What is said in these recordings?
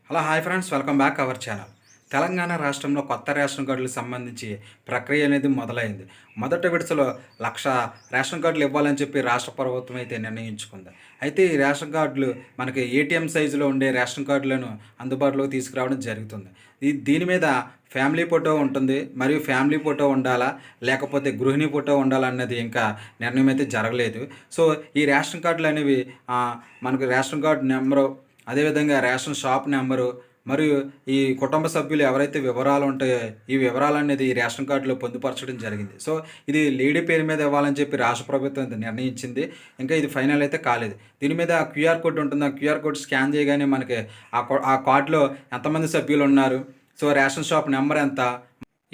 Hello hi friends, welcome back our channel. Telangana రాష్ట్రంలో కొత్త ration కార్డులకు సంబంధించి ప్రక్రియ అనేది మొదలైంది. మొదటి విడతలో 1,00,000 రేషన్ కార్డులు ఇవ్వాలని చెప్పి రాష్ట్ర ప్రభుత్వం అయితే నిర్ణయించుకుంది. అయితే ఈ రేషన్ కార్డులు మనకి ఏటీఎం సైజులో ఉండే రేషన్ కార్డులను అందుబాటులోకి తీసుకురావడం జరుగుతుంది. దీని మీద ఫ్యామిలీ ఫోటో ఉంటుంది, మరియు ఫ్యామిలీ ఫోటో ఉండాలా లేకపోతే గృహిణి ఫోటో ఉండాలా అన్నది ఇంకా నిర్ణయం అయితే జరగలేదు. సో ఈ రేషన్ కార్డులు అనేవి మనకు రేషన్ కార్డు నెంబరు, అదేవిధంగా రేషన్ షాప్ నెంబరు, మరియు ఈ కుటుంబ సభ్యులు ఎవరైతే వివరాలు ఉంటాయో ఈ వివరాలనేది ఈ రేషన్ కార్డులో పొందుపరచడం జరిగింది. సో ఇది లేడీ పేరు మీద ఇవ్వాలని చెప్పి రాష్ట్ర ప్రభుత్వం నిర్ణయించింది. ఇంకా ఇది ఫైనల్ అయితే కాలేదు. దీని మీద క్యూఆర్ కోడ్ ఉంటుంది. ఆ క్యూఆర్ కోడ్ స్కాన్ చేయగానే మనకి ఆ కార్డులో ఎంతమంది సభ్యులు ఉన్నారు, సో రేషన్ షాప్ నెంబర్ ఎంత,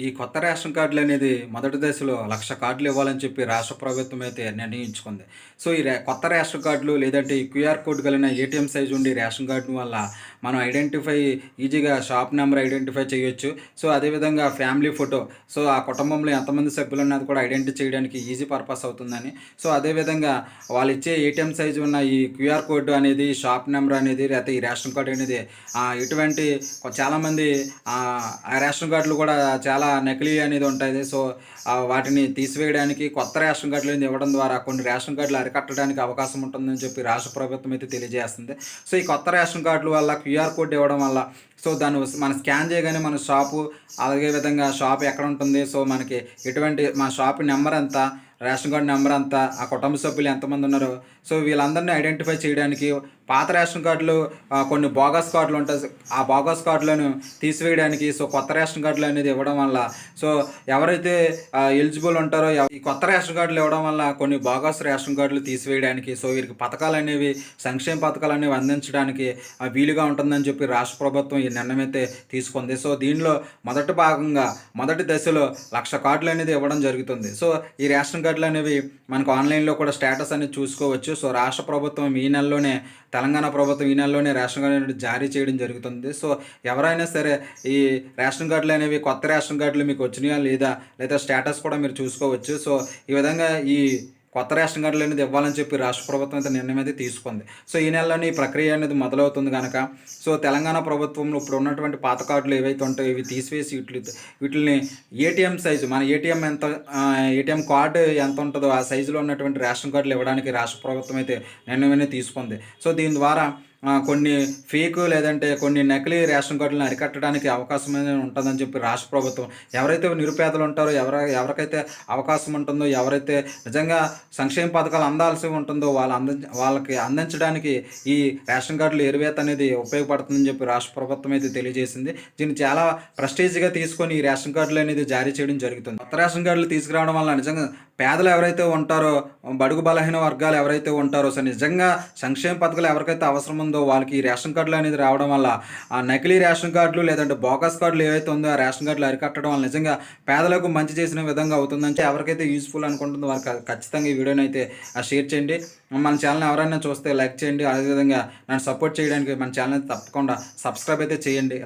ఈ కొత్త రేషన్ కార్డులు అనేది మొదటి దశలో 1,00,000 కార్డులు ఇవ్వాలని చెప్పి రాష్ట్ర ప్రభుత్వం అయితే నిర్ణయించుకుంది. సో ఈ కొత్త రేషన్ కార్డులు లేదంటే ఈ క్యూఆర్ కోడ్ కలిగిన ఏటీఎం సైజు ఉండి రేషన్ కార్డు వల్ల మనం ఈజీగా షాప్ నెంబర్ ఐడెంటిఫై చేయొచ్చు. సో అదేవిధంగా ఫ్యామిలీ ఫోటో, సో ఆ కుటుంబంలో ఎంతమంది సభ్యులు ఉన్నది కూడా ఐడెంటిఫై చేయడానికి ఈజీ పర్పస్ అవుతుందని. సో అదేవిధంగా వాళ్ళు ఇచ్చే ఏటీఎం సైజు ఉన్న ఈ క్యూఆర్ కోడ్ అనేది, షాప్ నెంబర్ అనేది, లేకపోతే ఈ రేషన్ కార్డు అనేది ఎటువంటి చాలామంది రేషన్ కార్డులు కూడా చాలా నకిలీ అనేది ఉంటుంది. సో వాటిని తీసివేయడానికి కొత్త రేషన్ కార్డులు ఇవ్వడం ద్వారా కొన్ని రేషన్ కార్డులు అరికట్టడానికి అవకాశం ఉంటుందని చెప్పి రాష్ట్ర ప్రభుత్వం అయితే తెలియజేస్తుంది. సో ఈ కొత్త రేషన్ కార్డుల వల్ల క్యూఆర్ కోడ్ ఇవ్వడం వల్ల, సో దాన్ని మనం స్కాన్ చేయగానే మన షాపు, అలాగే విధంగా షాప్ ఎక్కడ ఉంటుంది, సో మనకి మా షాప్ నెంబర్ ఎంత, రేషన్ కార్డు నెంబర్ అంతా, ఆ కుటుంబ సభ్యులు ఎంతమంది ఉన్నారో, సో వీళ్ళందరినీ ఐడెంటిఫై చేయడానికి పాత రేషన్ కార్డులు కొన్ని బోగస్ కార్డులు ఉంటాయి. ఆ బోగస్ కార్డులను తీసివేయడానికి సో కొత్త రేషన్ కార్డులు అనేది ఇవ్వడం వల్ల, సో ఎవరైతే ఎలిజిబుల్ ఉంటారో ఈ కొత్త రేషన్ కార్డులు ఇవ్వడం వల్ల కొన్ని బోగస్ రేషన్ కార్డులు తీసివేయడానికి, సో వీరికి పథకాలు అనేవి, సంక్షేమ పథకాలు అనేవి అందించడానికి వీలుగా ఉంటుందని చెప్పి రాష్ట్ర ప్రభుత్వం ఈ నిర్ణయం అయితే తీసుకుంది. సో దీనిలో మొదటి దశలో 1,00,000 కార్డులు అనేది ఇవ్వడం జరుగుతుంది. సో ఈ రేషన్ కార్డులు అనేవి మనకు ఆన్లైన్లో కూడా స్టేటస్ అనేది చూసుకోవచ్చు. సో రాష్ట్ర ప్రభుత్వం తెలంగాణ ప్రభుత్వం ఈ నెలలోనే రేషన్ కార్డు అనేది జారీ చేయడం జరుగుతుంది. సో ఎవరైనా సరే ఈ రేషన్ కార్డులు అనేవి, కొత్త రేషన్ కార్డులు మీకు వచ్చినాయా లేదా స్టేటస్ కూడా మీరు చూసుకోవచ్చు. సో ఈ విధంగా ఈ కొత్త రేషన్ కార్డులు అనేది ఇవ్వాలని చెప్పి రాష్ట్ర ప్రభుత్వం అయితే నిర్ణయం అయితే తీసుకుంది. సో ఈ నెలలోనే ఈ ప్రక్రియ అనేది మొదలవుతుంది కనుక, సో తెలంగాణ ప్రభుత్వంలో ఇప్పుడు ఉన్నటువంటి పాత కార్డులు ఏవైతే ఉంటాయో ఇవి తీసివేసి వీటిని ఏటీఎం సైజు, మన ఏటీఎం కార్డు ఎంత ఉంటుందో ఆ సైజులో ఉన్నటువంటి రేషన్ కార్డులు ఇవ్వడానికి రాష్ట్ర ప్రభుత్వం అయితే నిర్ణయం అనేది తీసుకుంది. సో దీని ద్వారా కొన్ని ఫేక్ లేదంటే కొన్ని నకిలీ రేషన్ కార్డులను అరికట్టడానికి అవకాశం ఉంటుందని చెప్పి రాష్ట్ర ప్రభుత్వం, ఎవరైతే నిరుపేదలు ఉంటారో, ఎవరికైతే అవకాశం ఉంటుందో, ఎవరైతే నిజంగా సంక్షేమ పథకాలు అందాల్సి ఉంటుందో వాళ్ళకి అందించడానికి ఈ రేషన్ కార్డులు ఎరువేత అనేది ఉపయోగపడుతుందని చెప్పి రాష్ట్ర ప్రభుత్వం అయితే తెలియజేసింది. దీన్ని చాలా ప్రెస్టీజ్గా తీసుకొని ఈ రేషన్ కార్డులు అనేది జారీ చేయడం జరుగుతుంది. కొత్త రేషన్ కార్డులు తీసుకురావడం వల్ల నిజంగా పేదలు ఎవరైతే ఉంటారో, బడుగు బలహీన వర్గాలు ఎవరైతే ఉంటారో, సో నిజంగా సంక్షేమ పథకాలు ఎవరికైతే అవసరం ఉందో వాళ్ళకి ఈ రేషన్ కార్డులు అనేది రావడం వల్ల ఆ నకిలీ రేషన్ కార్డులు లేదంటే బోగస్ కార్డులు ఏవైతే ఉందో ఆ రేషన్ కార్డులు అరికట్టడం వల్ల నిజంగా పేదలకు మంచి చేసిన విధంగా అవుతుందంటే ఎవరికైతే యూస్ఫుల్ అనుకుంటుందో వారికి ఖచ్చితంగా ఈ వీడియోని అయితే షేర్ చేయండి. మన ఛానల్ ఎవరైనా చూస్తే లైక్ చేయండి. అదేవిధంగా నన్ను సపోర్ట్ చేయడానికి మన ఛానల్ తప్పకుండా సబ్స్క్రైబ్ అయితే చేయండి.